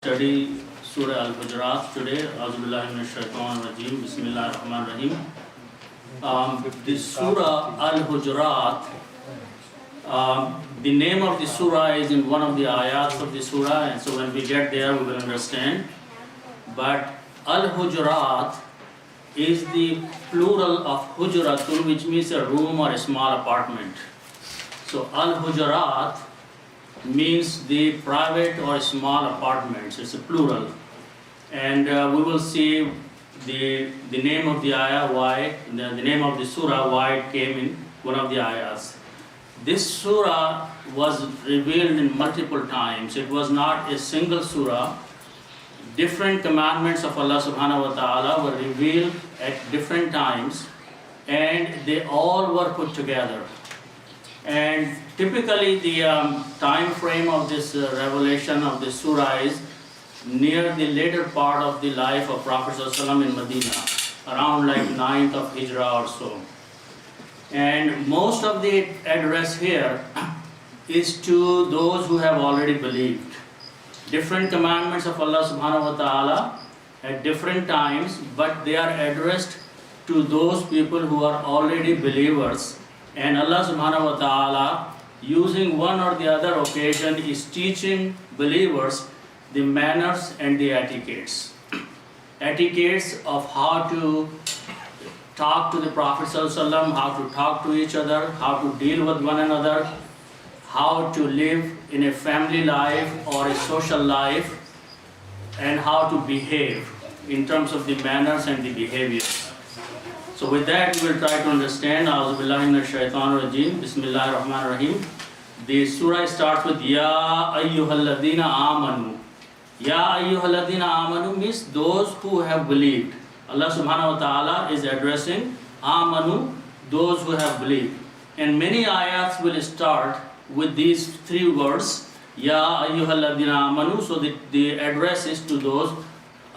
Study Surah Al-Hujurat today. Auzubillahi minash shaitanir rajeem. Bismillahir Rahmanir Rahim. The Surah Al-Hujurat, the name of the surah is in one of the ayats of the surah, and so when we get there we will understand. But Al-Hujurat is the plural of Hujuratun, which means a room or a small apartment. So Al-Hujurat means the private or small apartments. It's a plural, and we will see the name of the ayah, why the name of the surah, why it came in one of the ayahs. This surah was revealed in multiple times. It was not a single surah. Different commandments of Allah subhanahu wa ta'ala were revealed at different times, and they all were put together. And typically the time frame of this revelation of this surah is near the later part of the life of Prophet ﷺ in Medina, around like 9th of Hijrah or so. And most of the address here is to those who have already believed. Different commandments of Allah subhanahu wa ta'ala at different times, but they are addressed to those people who are already believers. And Allah subhanahu wa ta'ala, using one or the other occasion, is teaching believers the manners and the etiquettes. Etiquettes of how to talk to the Prophet ﷺ, how to talk to each other, how to deal with one another, how to live in a family life or a social life, and how to behave in terms of the manners and the behavior. So with that, we will try to understand. Auzubillahi minash shaitanir rajeem. Bismillahir Rahmanir Rahim. The surah starts with Ya ayyuhalladhina amanu. Ya ayyuhalladhina amanu means those who have believed. Allah subhanahu wa ta'ala is addressing amanu, those who have believed. And many ayats will start with these three words, Ya ayyuhalladhina amanu. So the address is to those.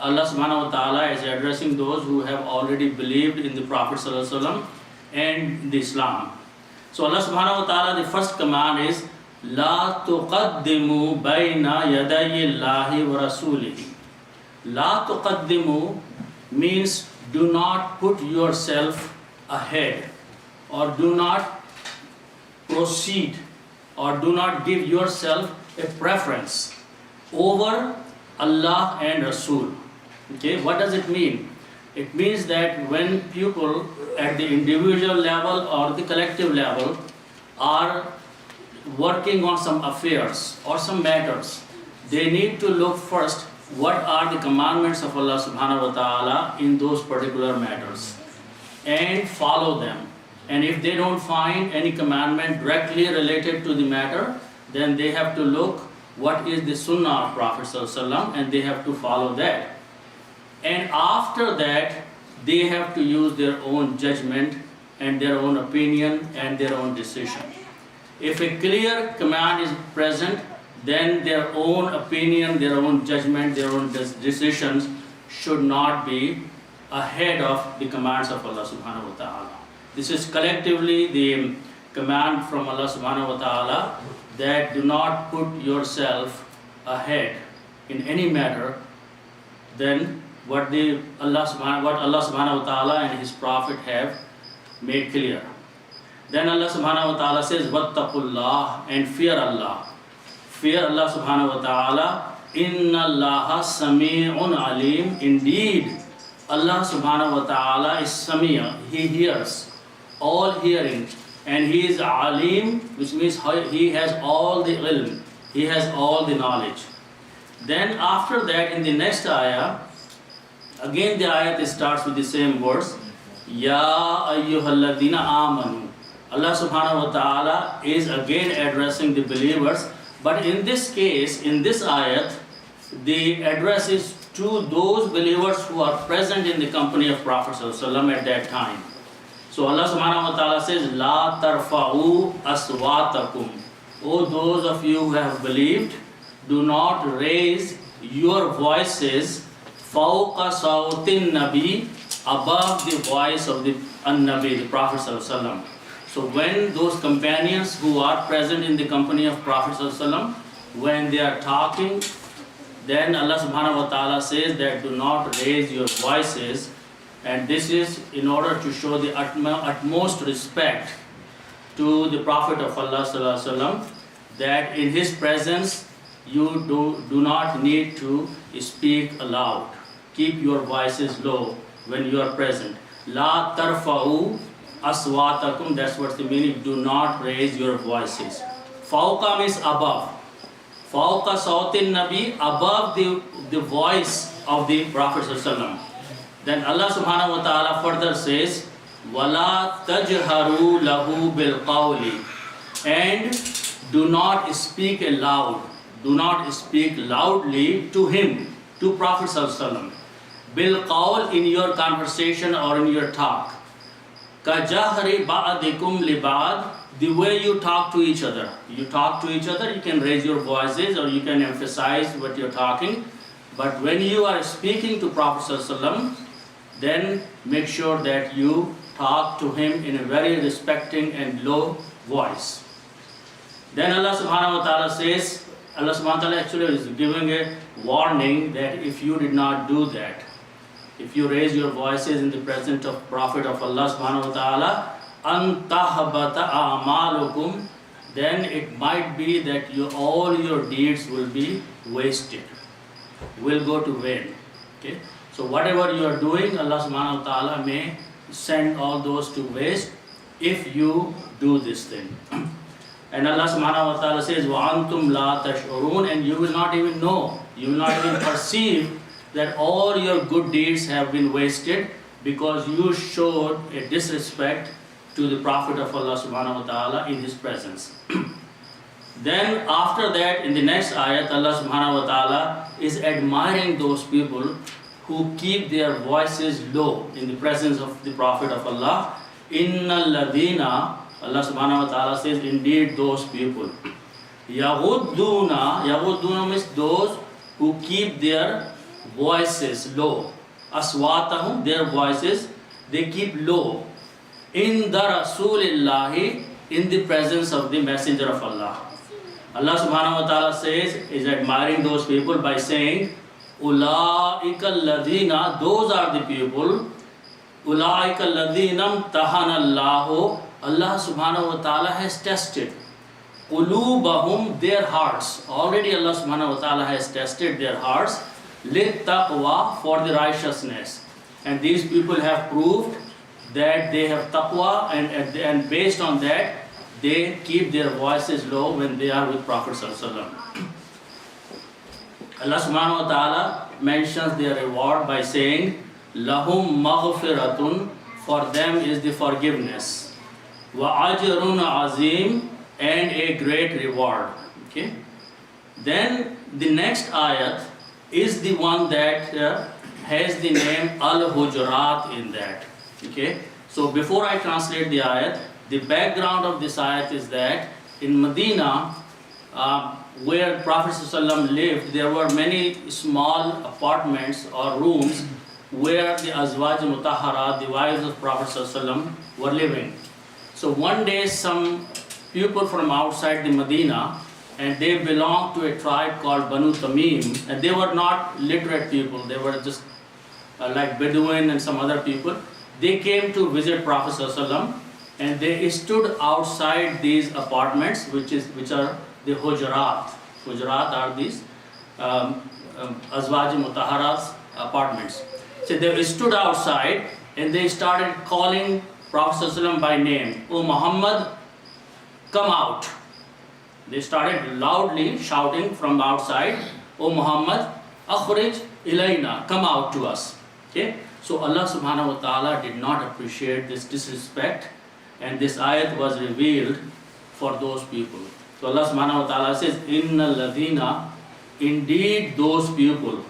Allah subhanahu wa ta'ala is addressing those who have already believed in the Prophet ﷺ and the Islam. So Allah subhanahu wa ta'ala, the first command is La tuqaddimu bayna yadayi Allahi wa rasulihi. La tuqaddimu means do not put yourself ahead, or do not proceed, or do not give yourself a preference over Allah and Rasul. Okay, what does it mean? It means that when people at the individual level or the collective level are working on some affairs or some matters, they need to look first what are the commandments of Allah subhanahu wa ta'ala in those particular matters and follow them. And if they don't find any commandment directly related to the matter, then they have to look what is the sunnah of Prophet ﷺ, and they have to follow that. And after that, they have to use their own judgment and their own opinion and their own decision. If a clear command is present, then their own opinion, their own judgment, their own decisions should not be ahead of the commands of Allah subhanahu wa ta'ala. This is collectively the command from Allah subhanahu wa ta'ala, that do not put yourself ahead in any matter than what Allah subhanahu wa ta'ala and His Prophet have made clear. Then Allah subhanahu wa ta'ala says, Wattaqullah, and fear Allah. Fear Allah subhanahu wa ta'ala. Inna Allaha sami'un alim. Indeed, Allah subhanahu wa ta'ala is sami'. He hears, all hearing. And He is alim, which means He has all the ilm, He has all the knowledge. Then after that, in the next ayah, again the ayat starts with the same words, Ya ayyuhalladhina amanu. Allah subhanahu wa ta'ala is again addressing the believers, but in this case, in this ayat, the address is to those believers who are present in the company of Prophet ﷺ at that time. So Allah subhanahu wa ta'ala says, La tarfa'u aswatakum. O those of you who have believed, do not raise your voices fawqa sawtin nabi, above the voice of the nabi, the Prophet sallallahu alaihi wasallam. So when those companions who are present in the company of Prophet sallallahu alaihi wasallam, when they are talking then Allah subhanahu wa ta'ala says that do not raise your voices, and this is in order to show the utmost respect to the Prophet of Allah sallallahu alaihi wasallam, that in his presence you do not need to speak aloud. Keep your voices low when you are present. La tarfa'u aswatakum, that's what's the meaning, do not raise your voices. Fawqa means above. Fawqa sawtin nabi, above the voice of the Prophet sallallahu alaihi wasallam. Then Allah subhanahu wa ta'ala further says, wala tajharu lahu bil qawli, and do not speak aloud, do not speak loudly to him, to Prophet sallallahu alaihi wasallam. Bil qawl, in your conversation or in your talk. Ka jahri ba'dikum li ba'd, the way you talk to each other. You talk to each other, you can raise your voices or you can emphasize what you're talking. But when you are speaking to Prophet sallallahu alaihi wasallam, then make sure that you talk to him in a very respecting and low voice. Then Allah subhanahu wa ta'ala says, Allah subhanahu wa ta'ala actually is giving a warning that if you did not do that, if you raise your voices in the presence of Prophet of Allah subhanahu wa ta'ala, an tahbata a'malukum, then it might be that all your deeds will be wasted, will go to vain. Okay? So whatever you are doing, Allah subhanahu wa ta'ala may send all those to waste if you do this thing. And Allah subhanahu wa ta'ala says, وَأَنْتُمْ لَا تَشْعُرُونَ, and you will not even know, you will not even perceive that all your good deeds have been wasted because you showed a disrespect to the Prophet of Allah subhanahu wa ta'ala in his presence. Then after that, in the next ayat, Allah subhanahu wa ta'ala is admiring those people who keep their voices low in the presence of the Prophet of Allah. Inna ladina, Allah subhanahu wa ta'ala says, indeed those people. Yagudduna means those who keep their voices low. Aswatahum, their voices, they keep low. In the Rasulillahi, in the presence of the Messenger of Allah. Allah subhanahu wa ta'ala says, is admiring those people by saying, Ulaika alladhina, those are the people, Ulaika alladhina imtahana Allahu, Allah subhanahu wa ta'ala has tested qulubahum, their hearts. Already Allah subhanahu wa ta'ala has tested their hearts, lit taqwa, for the righteousness. And these people have proved that they have taqwa, and based on that, they keep their voices low when they are with Prophet sallallahu alaihi wasallam. Allah subhanahu wa ta'ala mentions their reward by saying, Lahum maghfiratun, for them is the forgiveness. Wa ajrun azim, and a great reward. Okay. Then the next ayat is the one that has the name Al-Hujurat in that. Okay. So before I translate the ayat, the background of this ayat is that in Medina, where Prophet ﷺ lived, there were many small apartments or rooms where the Azwaj Mutahharat, the wives of Prophet ﷺ, were living. So one day some people from outside the Medina, and they belonged to a tribe called Banu Tamim, and they were not literate people, they were just like Bedouin and some other people. They came to visit Prophet ﷺ, and they stood outside these apartments, which are the Hujurat. Hujurat are these Azwaj Mutahharat's apartments. So they stood outside and they started calling Prophet ﷺ by name. "O Muhammad, come out." They started loudly shouting from outside, "O Muhammad, akhrij ilayna, come out to us." Okay? So Allah subhanahu wa ta'ala did not appreciate this disrespect, and this ayat was revealed for those people. So Allah subhanahu wa ta'ala says, "Innal ladhina," indeed those people,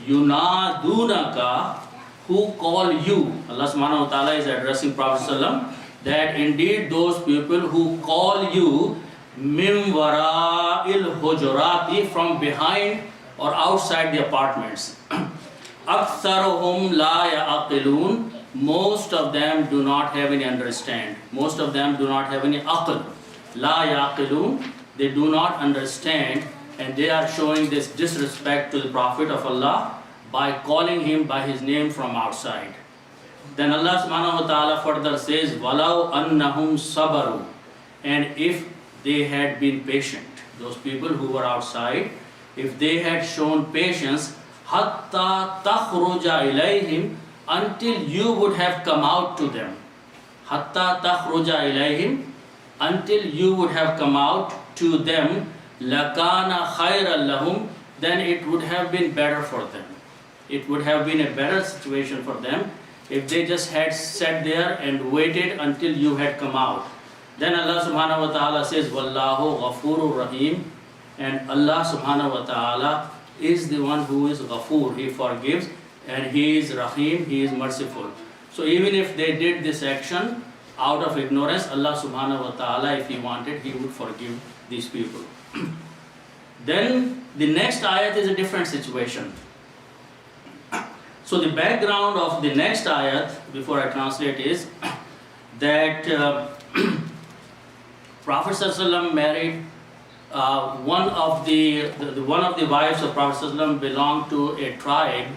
"yunadunaka," who call you. Allah subhanahu wa ta'ala is addressing Prophet ﷺ, that indeed those people who call you min wara'il hujurati, from behind or outside the apartments. Aktharuhum la ya'aqilun, most of them do not have any understand. Most of them do not have any aql. La ya'aqilun, they do not understand and they are showing this disrespect to the Prophet of Allah by calling him by his name from outside. Then Allah subhanahu wa ta'ala further says, وَلَوْ أَنَّهُمْ صَبَرُوا, and if they had been patient, those people who were outside, if they had shown patience, حَتَّى تَخْرُجَ إِلَيْهِمْ, until you would have come out to them. حَتَّى تَخْرُجَ إِلَيْهِمْ, until you would have come out to them, لَكَانَ خَيْرًا لَهُمْ, then it would have been better for them. It would have been a better situation for them if they just had sat there and waited until you had come out. Then Allah subhanahu wa ta'ala says, Wallahu Ghafurur Rahim, and Allah subhanahu wa ta'ala is the one who is Ghafur, He forgives, and He is Rahim, He is merciful. So even if they did this action out of ignorance, Allah subhanahu wa ta'ala, if He wanted, He would forgive these people. Then the next ayat is a different situation. So the background of the next ayat, before I translate, is that Prophet ﷺ married one of the wives of Prophet ﷺ belonged to a tribe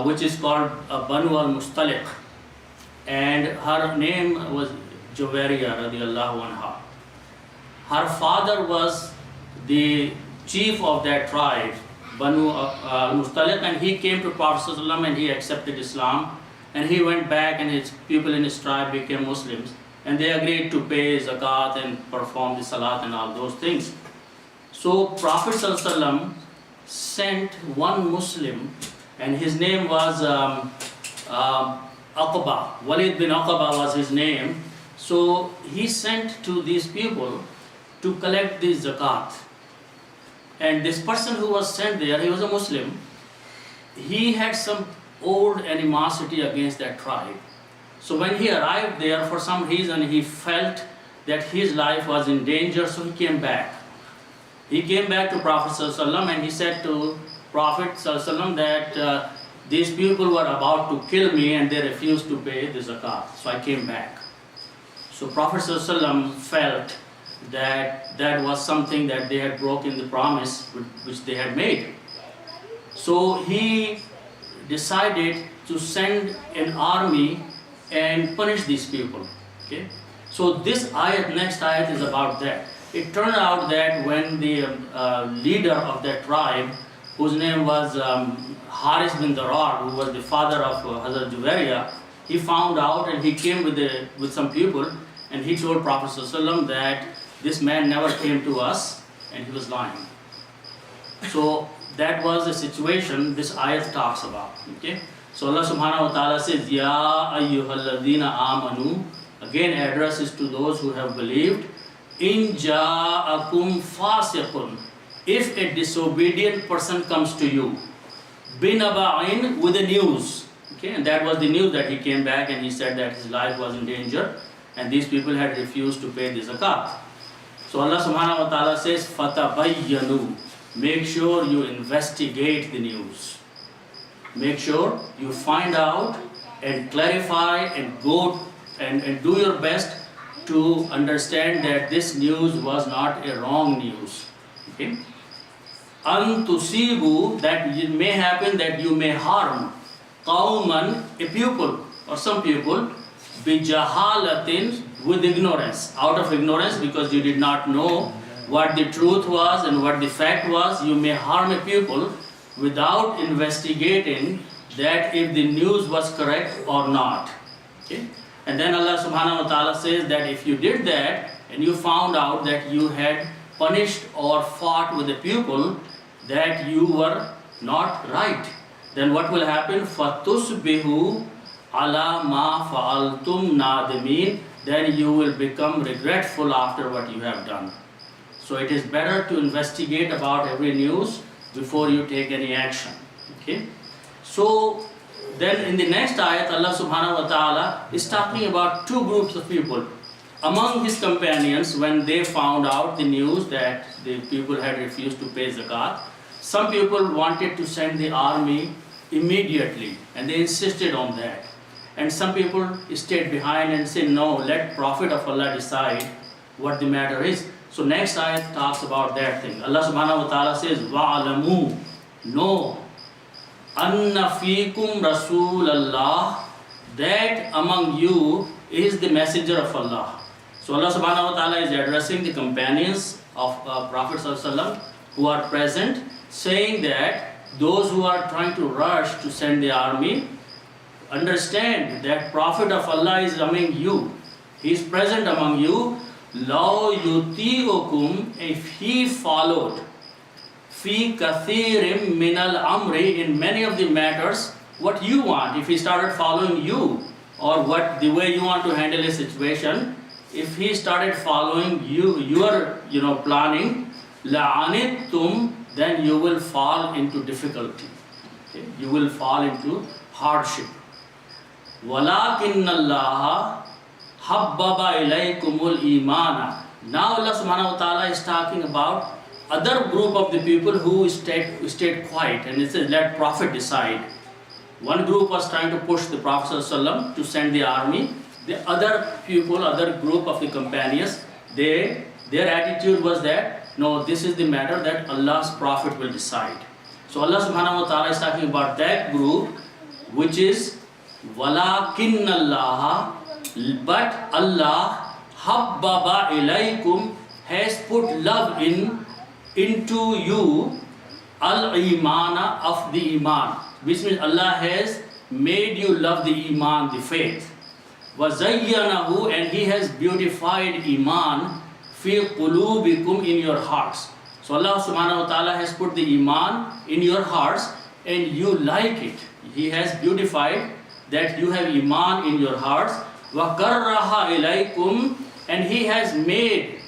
which is called Banu al-Mustaliq, and her name was Juwairiya radiallahu anha. Her father was the chief of that tribe, Banu al-Mustaliq, and he came to Prophet ﷺ and he accepted Islam, and he went back and his people in his tribe became Muslims, and they agreed to pay zakat and perform the salat and all those things. So Prophet ﷺ sent one Muslim, and his name was Aqba. Walid bin Aqba was his name. So he sent to these people to collect the zakat. And this person who was sent there, he was a Muslim. He had some old animosity against that tribe. So when he arrived there, for some reason he felt that his life was in danger, so he came back. He came back to Prophet ﷺ and he said to Prophet ﷺ that these people were about to kill me and they refused to pay the zakat. So I came back. So Prophet ﷺ felt that that was something that they had broken the promise which they had made. So he decided to send an army and punish these people. Okay? So this ayat, next ayat, is about that. It turned out that when the leader of that tribe, whose name was Haris bin Darar, who was the father of Hazrat Juwairiya, he found out and he came with some people and he told Prophet ﷺ that this man never came to us and he was lying. So that was the situation this ayat talks about. Okay? So Allah subhanahu wa ta'ala says, Ya ayyuhalladhina amanu, again addresses to those who have believed, In ja'akum fasiqun, if a disobedient person comes to you, binaba'in, with the news. Okay, and that was the news that he came back and he said that his life was in danger and these people had refused to pay the zakat. So Allah subhanahu wa ta'ala says, Fatabayyanu, make sure you investigate the news. Make sure you find out and clarify and go and do your best to understand that this news was not a wrong news. Okay? Antusibu, that it may happen that you may harm qawman, a people or some people, bijahalatin, with ignorance, out of ignorance, because you did not know what the truth was and what the fact was. You may harm a people without investigating that if the news was correct or not. Okay? And then Allah subhanahu wa ta'ala says that if you did that and you found out that you had punished or fought with a pupil that you were not right, then what will happen? فَتُصْبِحُوا عَلَى مَا فَعَلْتُمْ نَادِمِينَ, then you will become regretful after what you have done. So it is better to investigate about every news before you take any action. Okay? So then in the next ayat, Allah subhanahu wa ta'ala is talking about two groups of people. Among his companions, when they found out the news that the people had refused to pay zakat, some people wanted to send the army immediately and they insisted on that. And some people stayed behind and said, no, let Prophet of Allah decide what the matter is. So next ayat talks about that thing. Allah subhanahu wa ta'ala says, wa'alamu, know, anna fiikum rasulallah, that among you is the messenger of Allah. So Allah subhanahu wa ta'ala is addressing the companions of Prophet sallallahu alaihi wasallam who are present, saying that those who are trying to rush to send the army, understand that Prophet of Allah is among you. He is present among you. Law yuti'ukum, if he followed fi kathirim minal amri, in many of the matters what you want, if he started following you or what the way you want to handle a situation, if he started following you, your planning, la'anittum, then you will fall into difficulty. Okay? You will fall into hardship. Walakinnallaha habbaba ilaykumul imana. Now Allah subhanahu wa ta'ala is talking about other group of the people who stayed quiet, and it says let Prophet decide. One group was trying to push the Prophet ﷺ to send the army. The other people, other group of the companions, their attitude was that no, this is the matter that Allah's Prophet will decide. So Allah subhanahu wa ta'ala is talking about that group, which is walakinnallaha, but Allah habbaba ilaykum, has put love into you, al-imana, of the iman, which means Allah has made you love the iman, the faith. وَزَيَّنَهُ, and He has beautified iman fi qulubikum, in your hearts. So Allah subhanahu wa ta'ala has put the iman in your hearts and you like it. He has beautified that you have iman in your hearts. وَكَرَّهَ إِلَيْكُمْ, and He has made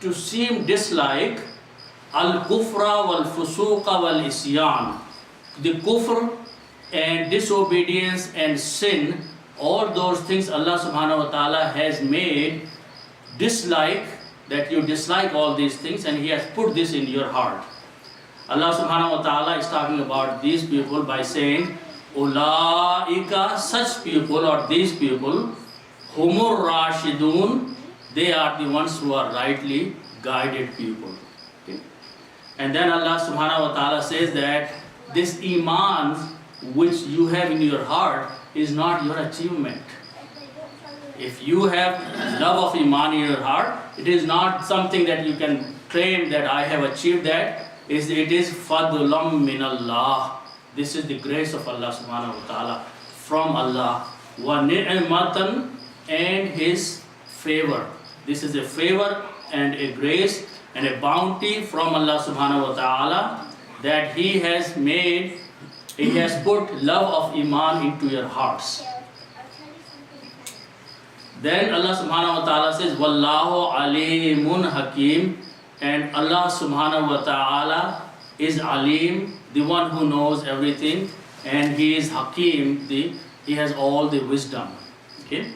to seem dislike al-kufra wal-fusuqa wal-isyan, the kufr and disobedience and sin. All those things Allah subhanahu wa ta'ala has made dislike, that you dislike all these things, and He has put this in your heart. Allah subhanahu wa ta'ala is talking about these people by saying, Ulaika, such people or these people, humur rashidun, they are the ones who are rightly guided people. Okay? And then Allah subhanahu wa ta'ala says that this iman which you have in your heart is not your achievement. If you have love of iman in your heart, it is not something that you can claim that I have achieved that. It is fadlam min Allah. This is the grace of Allah subhanahu wa ta'ala, from Allah. Wa ni'matan, and His favor. This is a favor and a grace and a bounty from Allah subhanahu wa ta'ala, that He has made, He has put love of iman into your hearts. Then Allah subhanahu wa ta'ala says, Wallahu alimun hakim, and Allah subhanahu wa ta'ala is alim, the one who knows everything, and He is hakim, He has all the wisdom. Okay?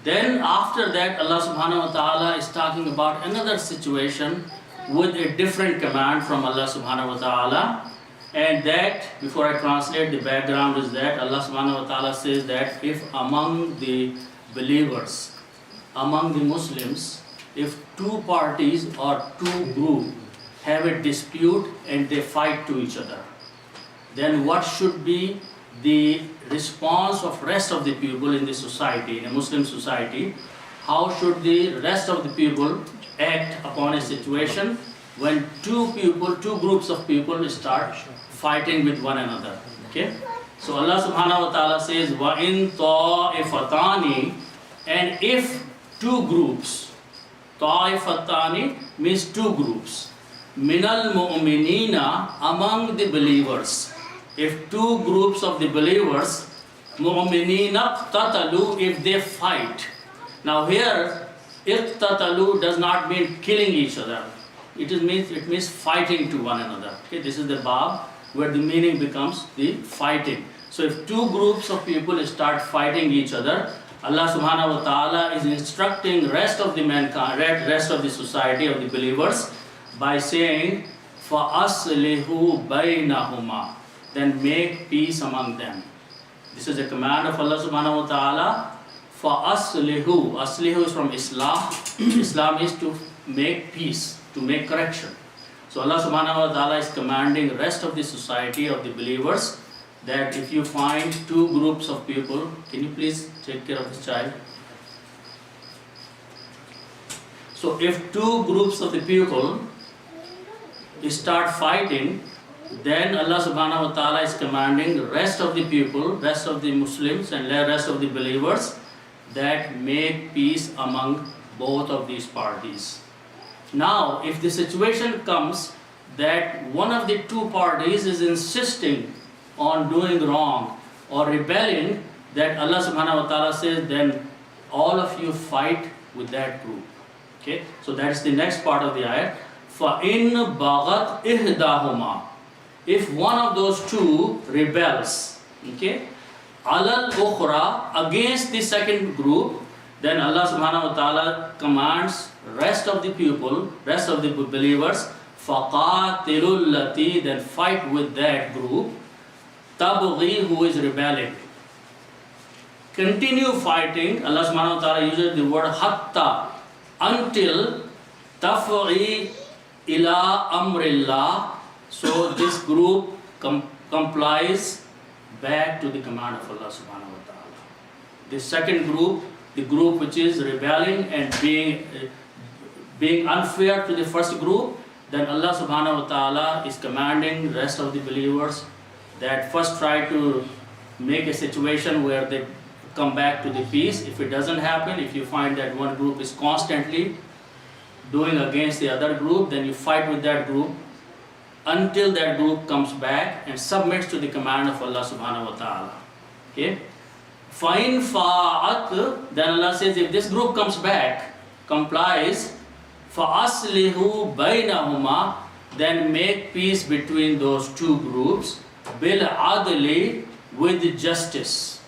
Then after that, Allah subhanahu wa ta'ala is talking about another situation with a different command from Allah subhanahu wa ta'ala. And that, before I translate, the background is that Allah subhanahu wa ta'ala says that if among the believers, among the Muslims, if two parties or two groups have a dispute and they fight to each other, then what should be the response of rest of the people in the society, in a Muslim society? How should the rest of the people act upon a situation when two groups of people start fighting with one another? Okay? So Allah subhanahu wa ta'ala says, وَإِن طَائِفَتَانِ, and if two groups, طَائِفَتَانِ means two groups, minal mu'minina, among the believers. If two groups of the believers, mu'minina iqtatalu, if they fight. Now here, iqtatalu does not mean killing each other. It means fighting to one another. Okay, this is the bab where the meaning becomes the fighting. So if two groups of people start fighting each other, Allah subhanahu wa ta'ala is instructing rest of the mankind, rest of the society of the believers by saying, فَأَصْلِحُوا بَيْنَهُمَا, then make peace among them. This is a command of Allah subhanahu wa ta'ala. فَأَصْلِحُوا, aslihu is from Islam. Islam is to make peace, to make correction. So Allah subhanahu wa ta'ala is commanding the rest of the society of the believers that if you find two groups of people, can you please take care of this child? So if two groups of the people start fighting, then Allah subhanahu wa ta'ala is commanding the rest of the people, rest of the Muslims and the rest of the believers that make peace among both of these parties. Now, if the situation comes that one of the two parties is insisting on doing wrong or rebelling, that Allah subhanahu wa ta'ala says, then all of you fight with that group. Okay, so that's the next part of the ayat. فَإِن بَغَتْ إِحْدَاهُمَا, if one of those two rebels, okay, عَلَى الْأُخْرَى, against the second group, then Allah subhanahu wa ta'ala commands rest of the people, rest of the believers, فَقَاتِلُوا الَّتِي, then fight with that group, تَبْغِي, who is rebelling. Continue fighting. Allah subhanahu wa ta'ala uses the word hatta, until taf'i ila amrillah, so this group complies back to the command of Allah subhanahu wa ta'ala. The second group, the group which is rebelling and being unfair to the first group, then Allah subhanahu wa ta'ala is commanding the rest of the believers that first try to make a situation where they come back to the peace. If it doesn't happen, if you find that one group is constantly doing against the other group, then you fight with that group until that group comes back and submits to the command of Allah subhanahu wa ta'ala. Okay? Fa'in fa'at, then Allah says, if this group comes back, complies, fa'aslihu baynahuma, then make peace between those two groups, bil adli, with justice,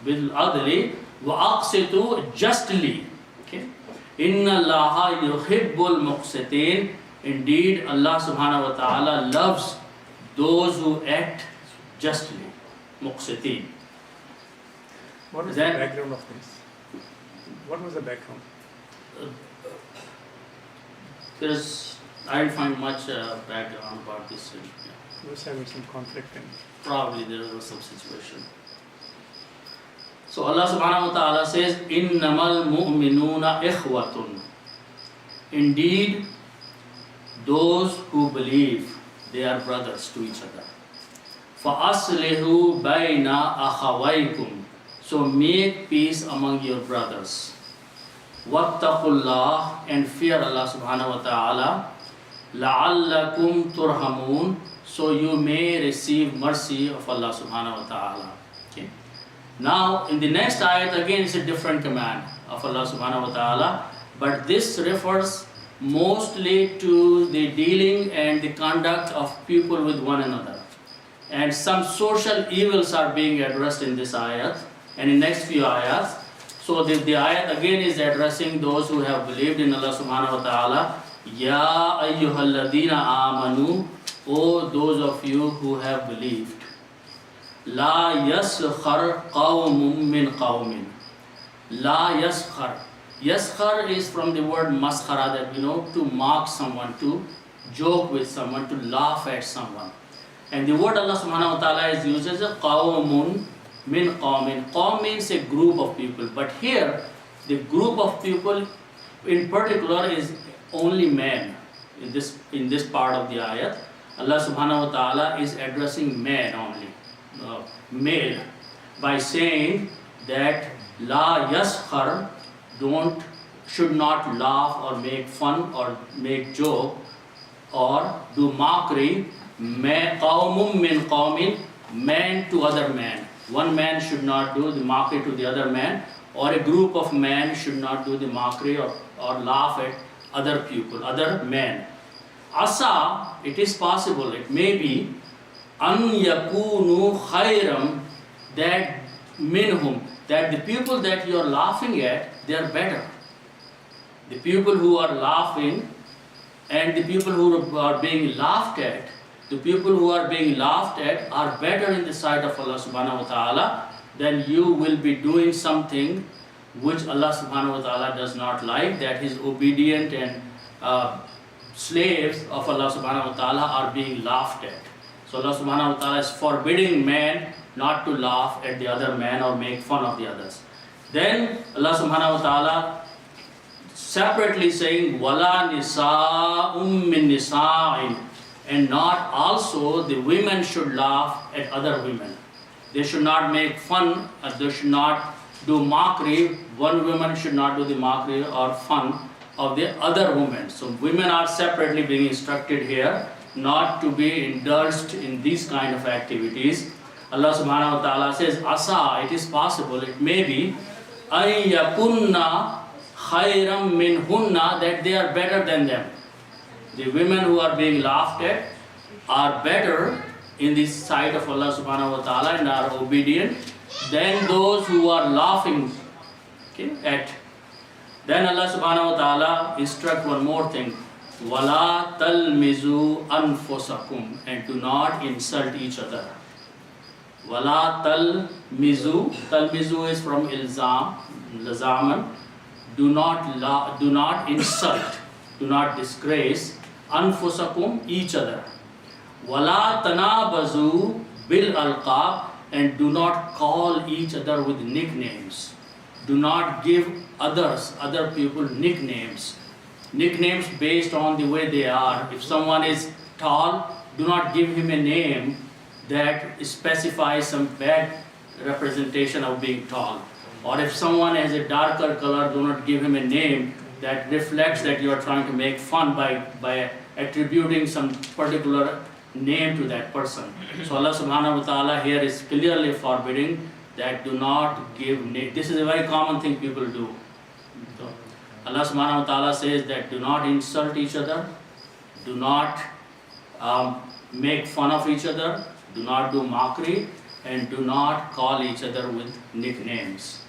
bil adli, wa aqsitu, justly. Okay? Inna Allaha yuhibbul muqsitin, indeed Allah subhanahu wa ta'ala loves those who act justly. Muqsitin. What was the background of this? What was the background? I didn't find much background about this. He was having some conflict and Probably there was some situation. So Allah subhanahu wa ta'ala says, Innamal mu'minuna ikhwatun. Indeed, those who believe, they are brothers to each other. فَأَصْلِحُوا بَيْنَ أَخَوَيْكُمْ, so make peace among your brothers. وَاتَّقُوا اللَّهَ, and fear Allah subhanahu wa ta'ala. لَعَلَّكُمْ تُرْحَمُونَ, so you may receive mercy of Allah subhanahu wa ta'ala. Okay. Now, in the next ayat, again, it's a different command of Allah subhanahu wa ta'ala, but this refers mostly to the dealing and the conduct of people with one another. And some social evils are being addressed in this ayat and in next few ayats. So the ayat again is addressing those who have believed in Allah subhanahu wa ta'ala. Ya ayyuhalladina amanu, O those of you who have believed. La yaskhar qawmun min qawmin. La yaskhar. Yaskhar is from the word maskhara, that we know, to mock someone, to joke with someone, to laugh at someone. And the word Allah subhanahu wa ta'ala is used as a qawmun min qawmin. Qawm means a group of people. But here, the group of people in particular is only men. In this part of the ayat, Allah subhanahu wa ta'ala is addressing men only, male, by saying that la yaskhar, should not laugh or make fun or make joke or do mockery. Qawmum min qawmin, man to other man. One man should not do the mockery to the other man, or a group of men should not do the mockery or laugh at other people, other men. Asa, it is possible, it may be, an yakunu khayram, that minhum, that the people that you are laughing at, they are better. The people who are laughing and the people who are being laughed at, the people who are being laughed at are better in the sight of Allah subhanahu wa ta'ala. Then you will be doing something which Allah subhanahu wa ta'ala does not like, that is obedient and slaves of Allah subhanahu wa ta'ala are being laughed at. So Allah subhanahu wa ta'ala is forbidding man not to laugh at the other man or make fun of the others. Then Allah subhanahu wa ta'ala separately saying, Wala nisa'um min nisa'in, and not also the women should laugh at other women. They should not make fun, they should not do mockery. One woman should not do the mockery or fun of the other woman. So women are separately being instructed here not to be indulged in these kind of activities. Allah subhanahu wa ta'ala says, Asa, it is possible, it may be, ay yakunna khayram minhunna, that they are better than them. The women who are being laughed at are better in the sight of Allah subhanahu wa ta'ala and are obedient than those who are laughing at. Then Allah subhanahu wa ta'ala instruct one more thing. Wala talmizu anfusakum, and do not insult each other. Wala talmizu. Talmizu is from ilzam, lazaman. Do not insult, do not disgrace anfusakum, each other. Wala tanabazu bil alqab, and do not call each other with nicknames. Do not give other people nicknames. Nicknames based on the way they are. If someone is tall, do not give him a name that specifies some bad representation of being tall. Or if someone has a darker color, do not give him a name that reflects that you are trying to make fun by attributing some particular name to that person. So Allah subhanahu wa ta'ala here is clearly forbidding that do not give name. This is a very common thing people do. So Allah subhanahu wa ta'ala says that do not insult each other, do not make fun of each other, do not do mockery, and do not call each other with nicknames.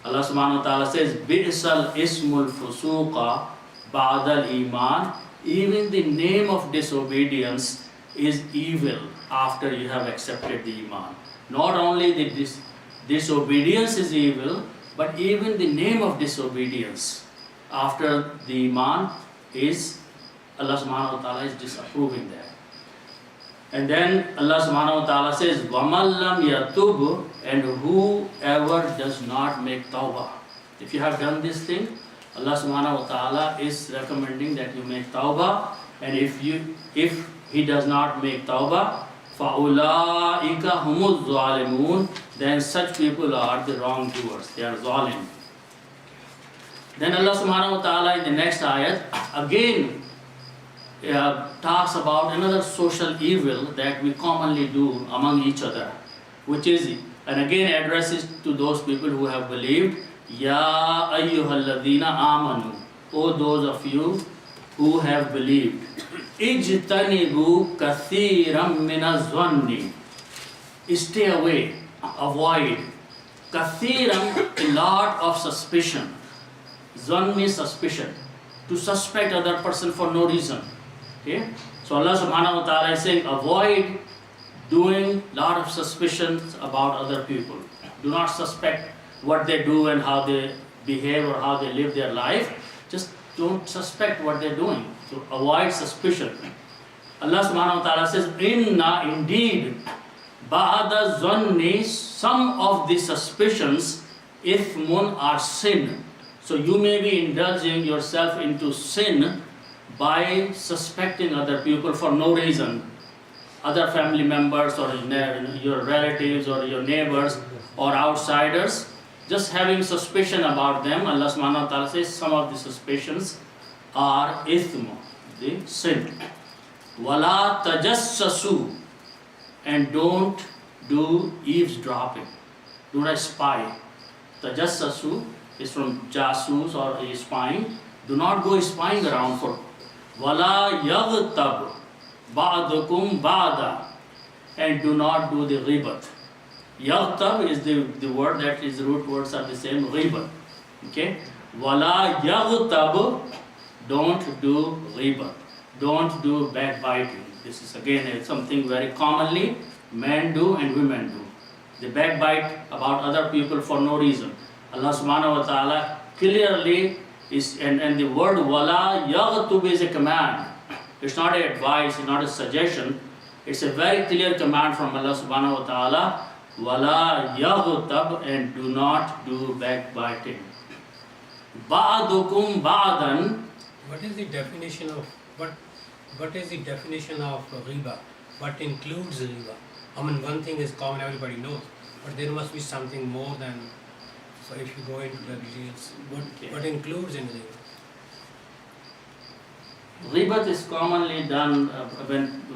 Allah subhanahu wa ta'ala says, Bi'sal ismul fusuqa ba'dal iman. Even the name of disobedience is evil after you have accepted the iman. Not only the disobedience is evil, but even the name of disobedience after the iman is, Allah subhanahu wa ta'ala is disapproving that. And then Allah subhanahu wa ta'ala says, وَمَنْ لَمْ يَتُوبُ, and whoever does not make tawbah. If you have done this thing, Allah subhanahu wa ta'ala is recommending that you make tawbah, and if he does not make tawbah, فَأُولَٰئِكَ هُمُ الظَّالِمُونَ, then such people are the wrongdoers, they are zalim. Then Allah subhanahu wa ta'ala in the next ayat again talks about another social evil that we commonly do among each other, which is, and again addresses to those people who have believed, Ya ayyuhalladhina amanu, O those of you who have believed, Ijtanibu kathiram minaz-zanni, stay away, avoid, kathiram, a lot of suspicion. Zann means suspicion, to suspect other person for no reason. Okay? So Allah subhanahu wa ta'ala is saying, avoid doing lot of suspicions about other people. Do not suspect what they do and how they behave or how they live their life. Just don't suspect what they're doing. So avoid suspicion. Allah subhanahu wa ta'ala says, Inna, indeed, ba'ada zanni, some of the suspicions, ithmun, are sin. So you may be indulging yourself into sin by suspecting other people for no reason. Other family members or your relatives or your neighbors or outsiders, just having suspicion about them. Allah subhanahu wa ta'ala says some of the suspicions are ithmu, the sin. Wala tajassasu, and don't do eavesdropping. Do not spy. Tajassasu is from jasus or spying. Do not go spying around for. Wala yaghtab ba'dukum ba'da, and do not do the ghibat. Yaghtab is the word that is root words are the same, ghibat. Okay? Wala yaghtab, don't do ghibat. Don't do backbiting. This is again something very commonly men do and women do. They backbite about other people for no reason. Allah subhanahu wa ta'ala clearly And the word wala yaghtub is a command. It's not an advice, it's not a suggestion. It's a very clear command from Allah subhanahu wa ta'ala. Wala yaghtab, and do not do backbiting. Ba'dukum ba'dan. What is the definition of what is the definition of riba? What includes riba? I mean, one thing is common, everybody knows, but there must be something more than. So if you go into the details, what includes in riba? Ribat is commonly done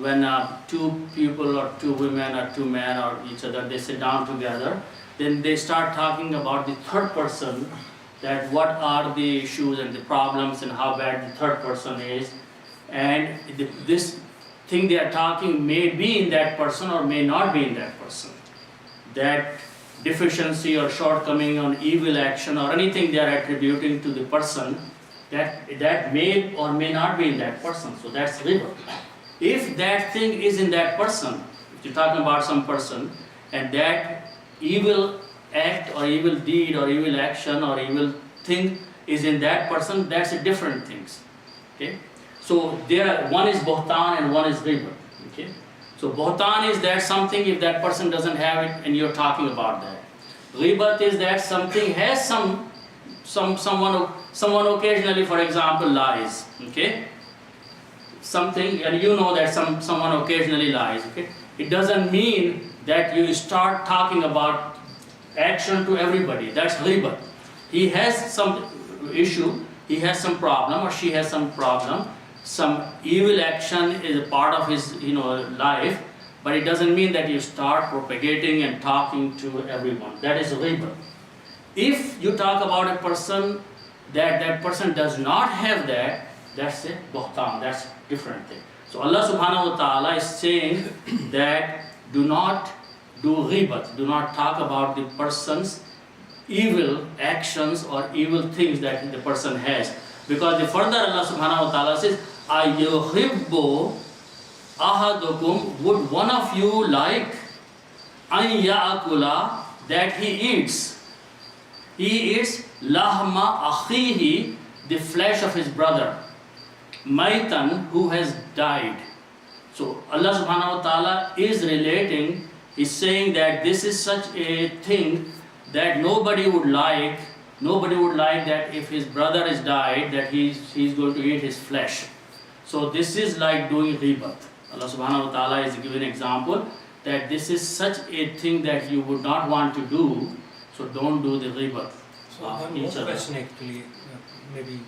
when two people or two women or two men or each other, they sit down together, then they start talking about the third person, that what are the issues and the problems and how bad the third person is, and this thing they are talking may be in that person or may not be in that person. That deficiency or shortcoming on evil action or anything they are attributing to the person, that may or may not be in that person. So that's riba. If that thing is in that person, if you're talking about some person, and that evil act or evil deed or evil action or evil thing is in that person, that's a different things. Okay? So one is bohtan and one is riba. Okay? So bohtan is that something, if that person doesn't have it and you're talking about that. Ribat is that something has someone occasionally, for example, lies. Okay? Something, and you know that someone occasionally lies. Okay? It doesn't mean that you start talking about action to everybody. That's riba. He has some issue, he has some problem, or she has some problem. Some evil action is a part of his life, but it doesn't mean that you start propagating and talking to everyone. That is riba. If you talk about a person that person does not have that, that's a bohtan, that's a different thing. So Allah subhanahu wa ta'ala is saying that do not do ribat, do not talk about the person's evil actions or evil things that the person has. Because the further Allah subhanahu wa ta'ala says, Ayyuhibbu ahadukum, would one of you like an ya'akula, that he eats lahma akhihi, the flesh of his brother, maitan, who has died. So Allah subhanahu wa ta'ala is relating, is saying that this is such a thing that nobody would like that if his brother is died, that he's going to eat his flesh. So this is like doing ribat. Allah subhanahu wa ta'ala is giving an example that this is such a thing that you would not want to do, so don't do the ribat. So one more question actually, maybe.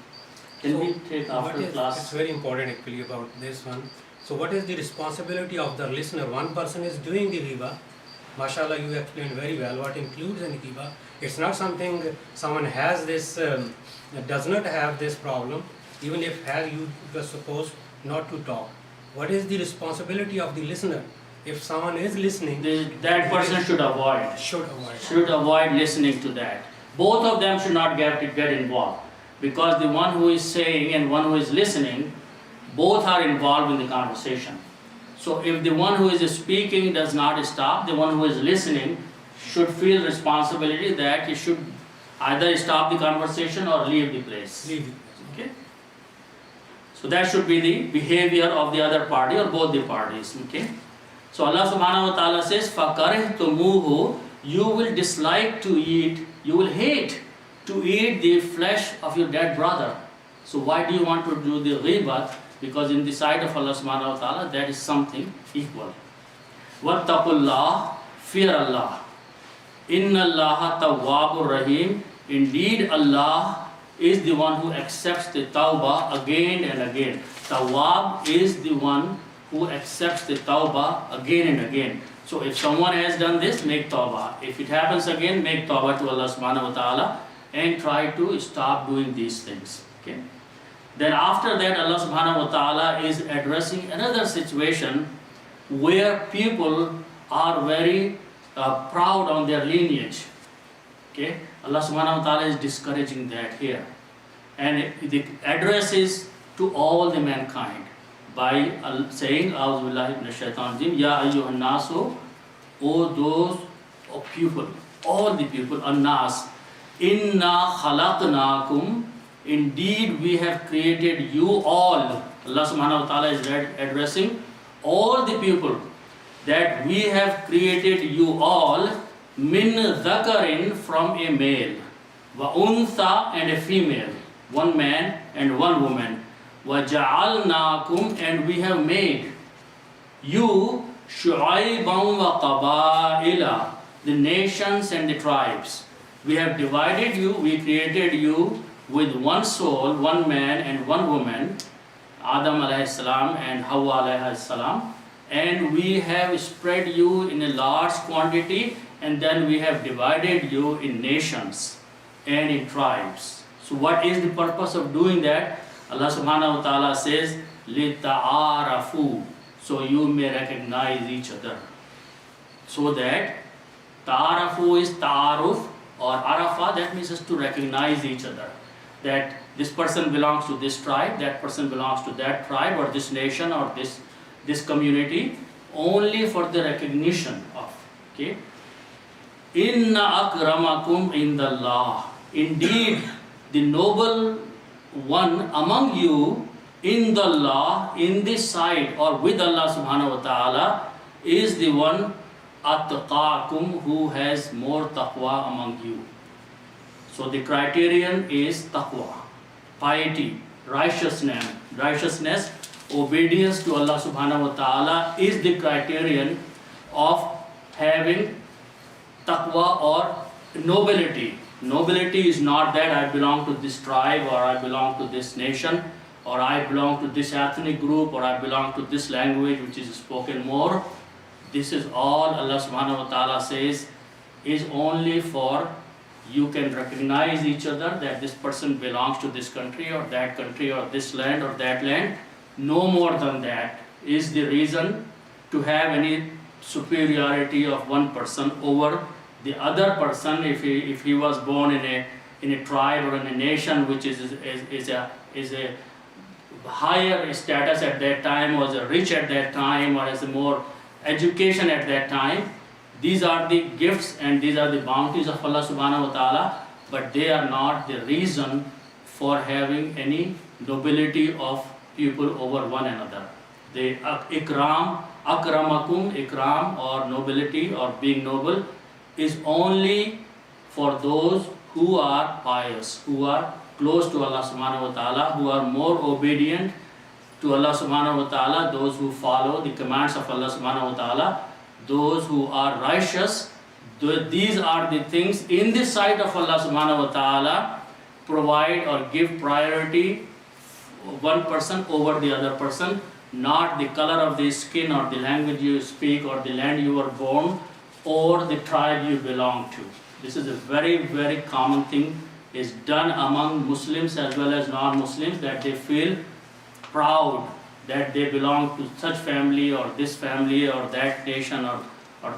Can we take after class? It's very important actually about this one. So what is the responsibility of the listener? One person is doing the riba. Mashallah, you explained very well what includes in riba. It's not something someone has this, does not have this problem. Even if has, you were supposed not to talk. What is the responsibility of the listener? If someone is listening, that person should avoid. Should avoid listening to that. Both of them should not get involved, because the one who is saying and one who is listening, both are involved in the conversation. So if the one who is speaking does not stop, the one who is listening should feel responsibility that he should either stop the conversation or leave the place. Okay? So that should be the behavior of the other party or both the parties. Okay? So Allah subhanahu wa ta'ala says, فَكَرِهْتُمُوهُ, you will dislike to eat, you will hate to eat the flesh of your dead brother. So why do you want to do the ribat? Because in the sight of Allah subhanahu wa ta'ala, that is something equal. وَاتَّقُوا, fear Allah. Inna Allaha tawwabur rahim. Indeed, Allah is the one who accepts the tawbah again and again. Tawwab is the one who accepts the tawbah again and again. So if someone has done this, make tawbah. If it happens again, make tawbah to Allah subhanahu wa ta'ala and try to stop doing these things. Okay? Then after that, Allah subhanahu wa ta'ala is addressing another situation where people are very proud on their lineage. Okay? Allah subhanahu wa ta'ala is discouraging that here. And the address is to all the mankind by saying, A'udhu billahi minash shaitanir rajim, Ya ayyuhan nasu, O those people, all the people, an-nas, inna khalaqnakum Indeed, we have created you all. Allah subhanahu wa ta'ala is addressing all the people, that we have created you all min dhakarin, from a male, wa untha, and a female, one man and one woman, wa ja'alnakum, and we have made you shu'ayban wa qabaila, the nations and the tribes. We have divided you, we created you with one soul, one man and one woman, Adam alayhi salam and Hawa alayhi salam, and we have spread you in a large quantity, and then we have divided you in nations and in tribes. So what is the purpose of doing that? Allah subhanahu wa ta'ala says, لِتَعَارَفُوا, so you may recognize each other. So that ta'arafu is ta'aruf or arafa, that means is to recognize each other. That this person belongs to this tribe, that person belongs to that tribe, or this nation, or this community, only for the recognition of. Okay? Inna akramakum indallah. Indeed, the noble one among you, indallah, in this side or with Allah subhanahu wa ta'ala, is the one attaqakum, who has more taqwa among you. So the criterion is taqwa, piety, righteousness, obedience to Allah subhanahu wa ta'ala is the criterion of having taqwa or nobility. Nobility is not that I belong to this tribe, or I belong to this nation, or I belong to this ethnic group, or I belong to this language which is spoken more. This is all Allah subhanahu wa ta'ala says is only for you can recognize each other, that this person belongs to this country or this land or that land. No more than that is the reason to have any superiority of one person over the other person. If he was born in a tribe or in a nation which is a higher status at that time, was rich at that time, or has a more education at that time, these are the gifts and these are the bounties of Allah subhanahu wa ta'ala, but they are not the reason for having any nobility of people over one another. The ikram, akramakum, ikram or nobility or being noble is only for those who are pious, who are close to Allah subhanahu wa ta'ala, who are more obedient to Allah subhanahu wa ta'ala, those who follow the commands of Allah subhanahu wa ta'ala, those who are righteous. These are the things in the sight of Allah subhanahu wa ta'ala provide or give priority one person over the other person, not the color of the skin or the language you speak or the land you were born or the tribe you belong to. This is a very, very common thing, is done among Muslims as well as non-Muslims, that they feel proud that they belong to such family or that nation or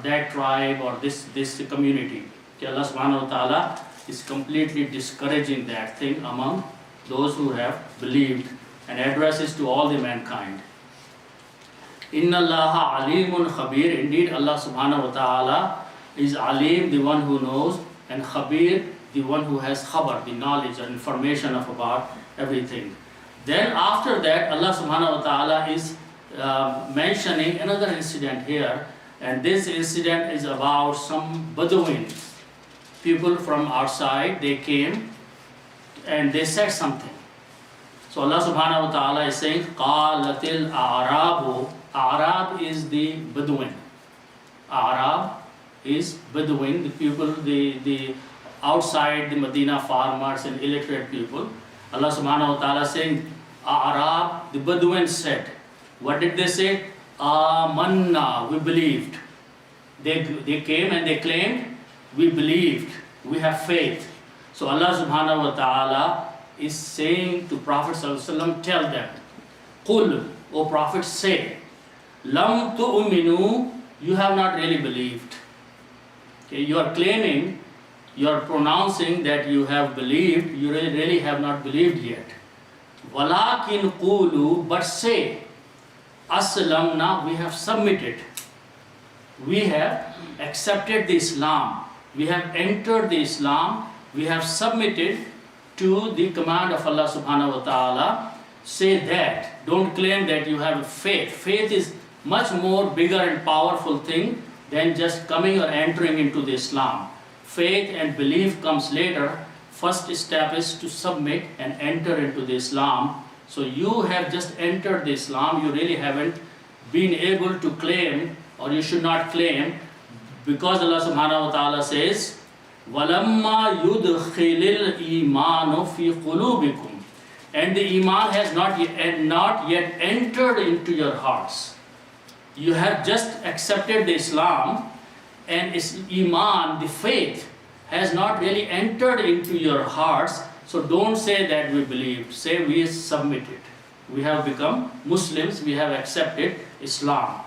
that tribe or this community. Allah subhanahu wa ta'ala is completely discouraging that thing among those who have believed, and addresses to all the mankind. Inna Allaha alimun khabir. Indeed, Allah subhanahu wa ta'ala is alim, the one who knows, and khabir, the one who has khabar, the knowledge and information of about everything. Then after that, Allah subhanahu wa ta'ala is mentioning another incident here, and this incident is about some Bedouin people from outside. They came and they said something. So Allah subhanahu wa ta'ala is saying, قَالَتِ الْأَعْرَابُ. Arab is the Bedouin. Arab is Bedouin, the people, the outside the Medina farmers and illiterate people. Allah subhanahu wa ta'ala saying, Arab, the Bedouin said. What did they say? Amanna, we believed. They came and they claimed, we believed, we have faith. So Allah subhanahu wa ta'ala is saying to Prophet sallallahu alaihi wasallam, tell them, Qul, O Prophet, say, Lam tu'minu, you have not really believed. Okay, you are claiming, you are pronouncing that you have believed, you really have not believed yet. Walakin qulu, but say, Aslamna, we have submitted. We have accepted the Islam. We have entered the Islam. We have submitted to the command of Allah subhanahu wa ta'ala, say that. Don't claim that you have faith. Faith is much more bigger and powerful thing than just coming or entering into the Islam. Faith and belief comes later. First step is to submit and enter into the Islam. So you have just entered the Islam, you really haven't been able to claim, or you should not claim, because Allah subhanahu wa ta'ala says, وَلَمَّا يُدْخِلِ الْإِيمَانُ فِي قُلُوبِكُمْ. And the Iman has not yet entered into your hearts. You have just accepted the Islam, and Iman, the faith, has not really entered into your hearts. So don't say that we believed, say we submitted. We have become Muslims, we have accepted Islam.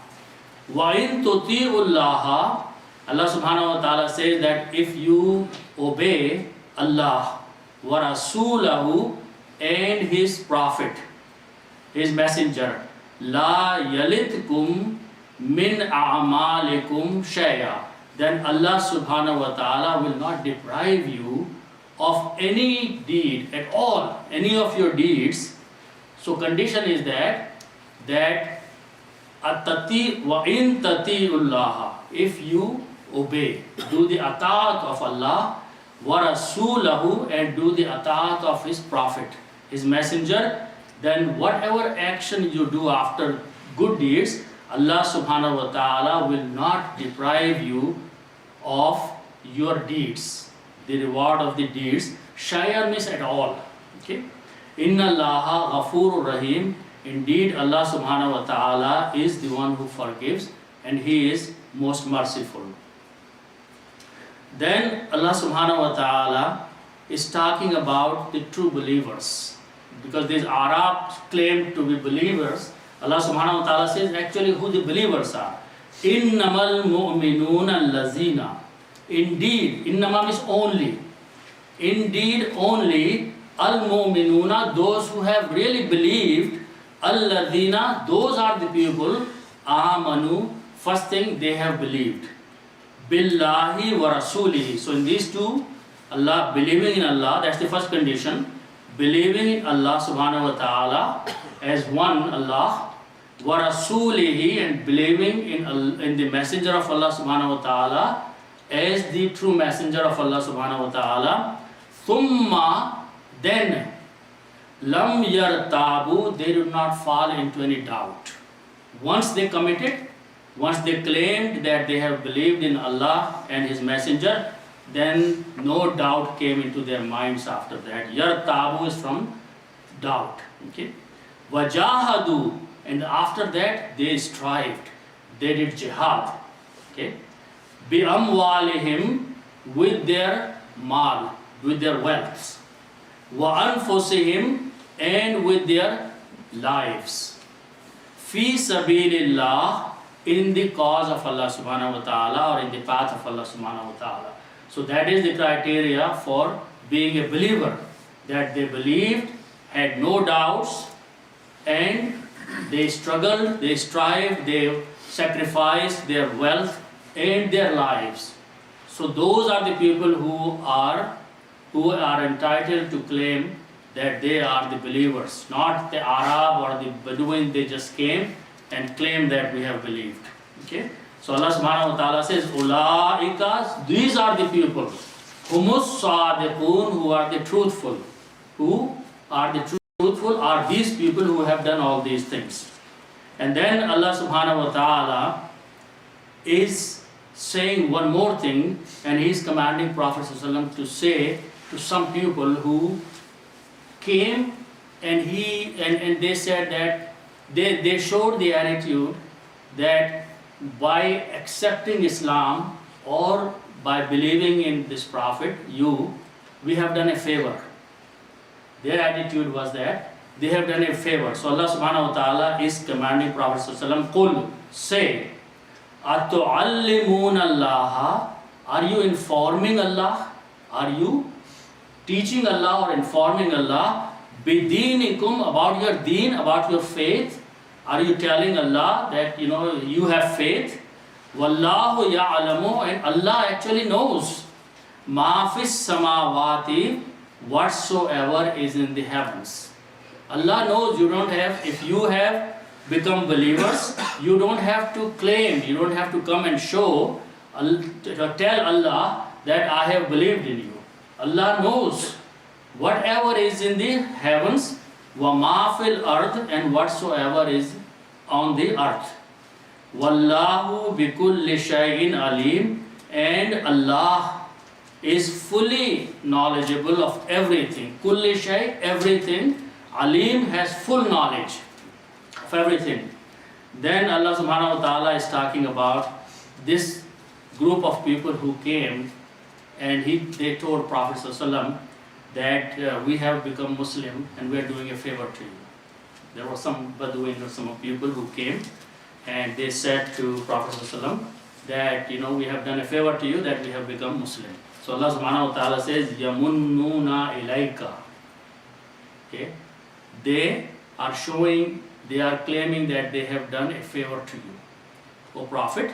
وَإِن تُطِيعُوا اللَّهَ. Allah subhanahu wa ta'ala says that if you obey Allah, وَرَسُولَهُ, and His Prophet, His Messenger, لَا يَلِتْكُمْ مِنْ أَعْمَالِكُمْ شَيْئًا, then Allah subhanahu wa ta'ala will not deprive you of any deed at all, any of your deeds. So condition is that atati wa in tati'ullaha, if you obey, do the ataat of Allah, wa rasulahu, and do the ataat of His Prophet, His Messenger, then whatever action you do after good deeds, Allah subhanahu wa ta'ala will not deprive you of your deeds, the reward of the deeds. Shay'an means at all. Okay? Inna Allaha ghafurur rahim. Indeed, Allah subhanahu wa ta'ala is the one who forgives, and He is most merciful. Then Allah subhanahu wa ta'ala is talking about the true believers. Because these Arabs claim to be believers, Allah subhanahu wa ta'ala says actually who the believers are. Innamal mu'minuna allazina. Indeed, innama means only. Indeed, only al-mu'minuna, those who have really believed, allazina, those are the people, amanu, first thing they have believed. Billahi wa rasulihi. So in these two, Allah, believing in Allah, that's the first condition. Believing in Allah subhanahu wa ta'ala as one Allah, wa rasulihi, and believing in the messenger of Allah subhanahu wa ta'ala as the true messenger of Allah subhanahu wa ta'ala. Thumma, then, lam yartabu, they do not fall into any doubt. Once they committed, once they claimed that they have believed in Allah and His messenger, then no doubt came into their minds after that. Yartabu is from doubt. Okay? Wajahadu, and after that they strived. They did jihad. Okay? Bi amwalihim, with their mal, with their wealth. Wa anfusihim, and with their lives. Fi sabilillah, in the cause of Allah subhanahu wa ta'ala, or in the path of Allah subhanahu wa ta'ala. So that is the criteria for being a believer, that they believed, had no doubts, and they struggled, they strived, they sacrificed their wealth and their lives. So those are the people who are entitled to claim that they are the believers, not the Arab or the Bedouin. They just came and claimed that we have believed. Okay? So Allah subhanahu wa ta'ala says, Ulaika, these are the people, Humus Sadiqun, who are the truthful. Who are the truthful are these people who have done all these things. And then Allah subhanahu wa ta'ala is saying one more thing, and He is commanding Prophet ﷺ to say to some people who came and they said that they showed the attitude that by accepting Islam or by believing in this Prophet, we have done a favor. Their attitude was that they have done a favor. So Allah subhanahu wa ta'ala is commanding Prophet ﷺ, Qul, say, Atu'allimuna Allah, are you informing Allah? Are you teaching Allah or informing Allah? Bidinikum, about your deen, about your faith? Are you telling Allah that you have faith? Wallahu ya'lamu, and Allah actually knows. Ma fis samawati, whatsoever is in the heavens. Allah knows you don't have, if you have become believers, you don't have to claim, you don't have to come and show, tell Allah that I have believed in you. Allah knows whatever is in the heavens, وَمَا فِي الْأَرْضِ, and whatsoever is on the earth. وَاللَّهُ بِكُلِّ شَيْءٍ عَلِيمٍ, and Allah is fully knowledgeable of everything. Kulli shay, everything. Alim has full knowledge of everything. Then Allah subhanahu wa ta'ala is talking about this group of people who came and they told Prophet ﷺ that we have become Muslim and we are doing a favor to you. There were some Bedouin or some people who came and they said to Prophet ﷺ that we have done a favor to you, that we have become Muslim. So Allah subhanahu wa ta'ala says, Yamunnuna ilayka. Okay? They are showing, they are claiming that they have done a favor to you. O Prophet,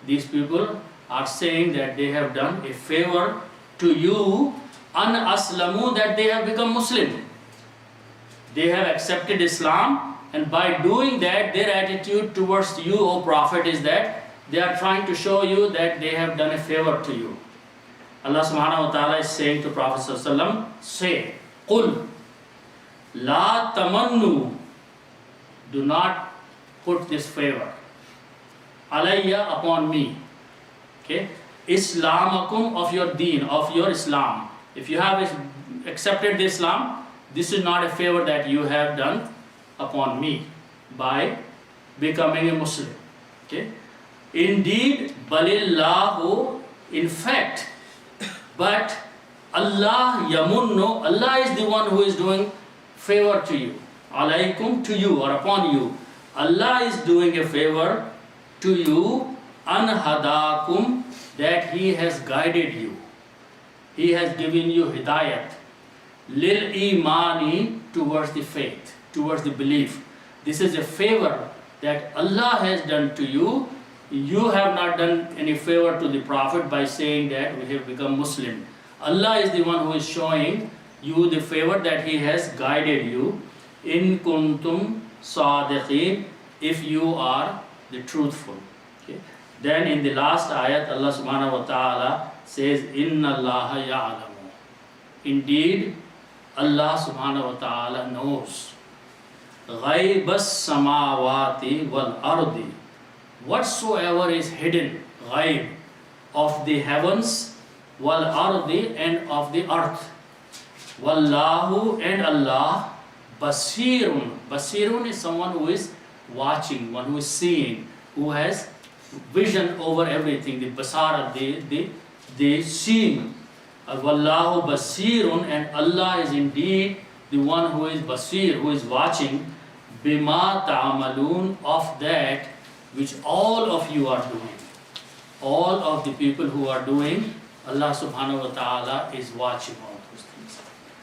these people are saying that they have done a favor to you, an aslamu, that they have become Muslim. They have accepted Islam, and by doing that, their attitude towards you, O Prophet, is that they are trying to show you that they have done a favor to you. Allah subhanahu wa ta'ala is saying to Prophet sallallahu alaihi wasallam, say, Qul, la tamannu, do not put this favor, alayya, upon me. Okay? Islamakum, of your deen, of your Islam. If you have accepted the Islam, this is not a favor that you have done upon me by becoming a Muslim. Okay? Indeed, balillahu, in fact, but Allah yamunnu, Allah is the one who is doing favor to you. Alaykum, to you or upon you. Allah is doing a favor to you, anhadakum, that He has guided you. He has given you hidayat. Lil imani, towards the faith, towards the belief. This is a favor that Allah has done to you. You have not done any favor to the Prophet by saying that we have become Muslim. Allah is the one who is showing you the favor that He has guided you. In kuntum sadiqeen, if you are the truthful. Okay. Then in the last ayat, Allah subhanahu wa ta'ala says, Inna Allaha ya'lamu. Indeed, Allah subhanahu wa ta'ala knows. Ghaibas samawati wal ardi. Whatsoever is hidden, ghaib, of the heavens, wal ardi, and of the earth. Wallahu, and Allah, basirun. Basirun is someone who is watching, one who is seeing, who has vision over everything. The basara, the seeing. Wallahu basirun, and Allah is indeed the one who is basir, who is watching, bima ta'amalun, of that which all of you are doing. All of the people who are doing, Allah subhanahu wa ta'ala is watching all those things.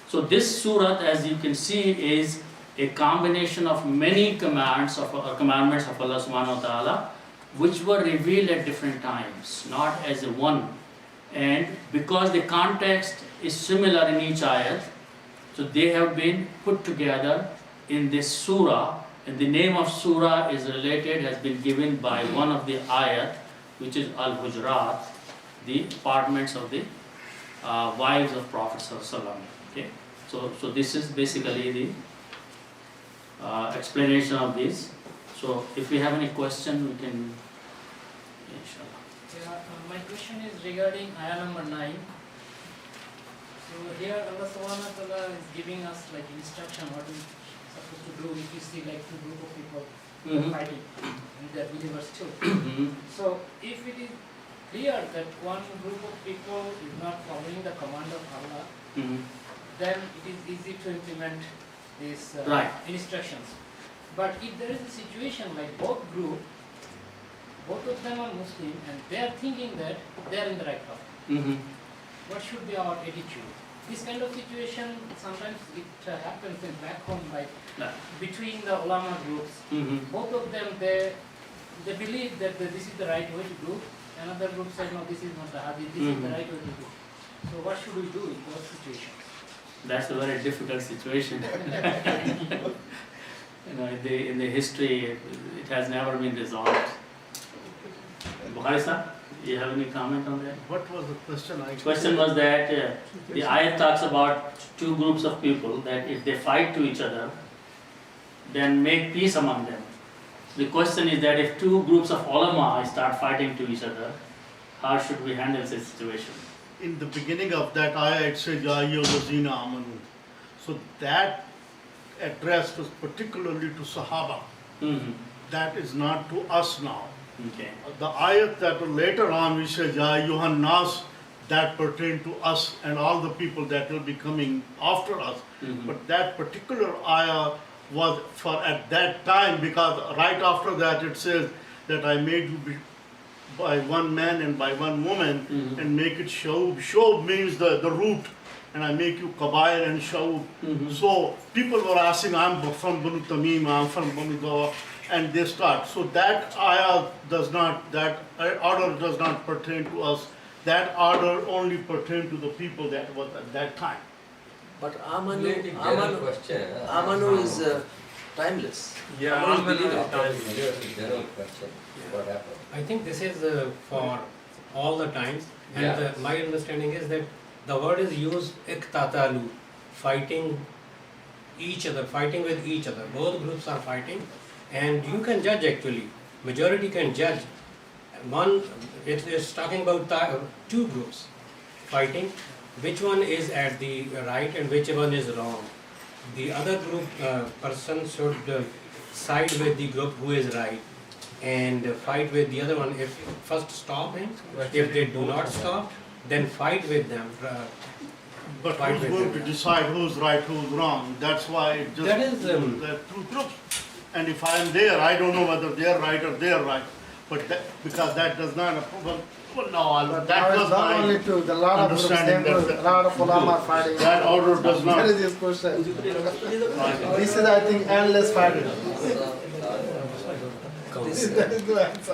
So this surah, as you can see, is a combination of many commandments of Allah subhanahu wa ta'ala, which were revealed at different times, not as a one. And because the context is similar in each ayat, so they have been put together in this surah, and the name of surah is related, has been given by one of the ayat, which is Al-Hujurat, the apartments of the wives of Prophet ﷺ. Okay? So this is basically the explanation of this. So if we have any question, we can, inshallah. Yeah, my question is regarding ayah number 9. So here Allah subhanahu wa ta'ala is giving us like instruction what we supposed to do if you see like two group of people fighting and they are believers too. So if it is clear that one group of people is not following the command of Allah, then it is easy to implement these instructions. But if there is a situation like both of them are Muslim and they are thinking that they are in the right path, what should be our attitude? This kind of situation, sometimes it happens in back home, like between the ulama groups. Both of them, they believe that this is the right way to do. Another group said, no, this is not the hadith, this is the right way to do. So what should we do in those situations? That's a very difficult situation. In the history, it has never been resolved. Bukhari sir, you have any comment on that? What was the question? The question was that the ayat talks about two groups of people, that if they fight to each other, then make peace among them. The question is that if two groups of ulama start fighting to each other, how should we handle this situation? In the beginning of that ayah, it says, Ya ayyuhallazina amanu. So that address was particularly to Sahaba. Mm-hmm. That is not to us now. Okay. The ayat that were later on, we say, Ya ayyuhan nas, that pertain to us and all the people that will be coming after us. Mhm. But that particular ayah was for at that time, because right after that it says that I made you be by one man and by one woman, Mhm. and make it Shaub. Shaub means the root, and I make you Qabail and Shaub. Mhm. So people were asking, I'm from Banu Tamim, I'm from Banu Dawa, and they start. So that ayah does not, that order does not pertain to us. That order only pertained to the people that was at that time. But Relating general question. Amanu is timeless. Yeah, Amanu is Amanu is believable. timeless. General question. What happened? I think this is for all the times, and Yeah. my understanding is that the word is used iktatalu, fighting each other, fighting with each other. Both groups are fighting, and you can judge actually. Majority can judge. One, it is talking about two groups fighting. Which one is at the right and which one is wrong? The other group person should side with the group who is right and fight with the other one. If first stop him, if they do not stop, then fight with them. But Fight who's with going to them. decide who's right, who's wrong? That's why it just That is, the two groups. And if I am there, I don't know whether they are right or they are right. But that, because that does not well, no, But that now was it's not my only two, the lot of groups, understanding a lot of ulama are fighting. that order does That not. is his question. This is, I think, endless fighting. That is the answer.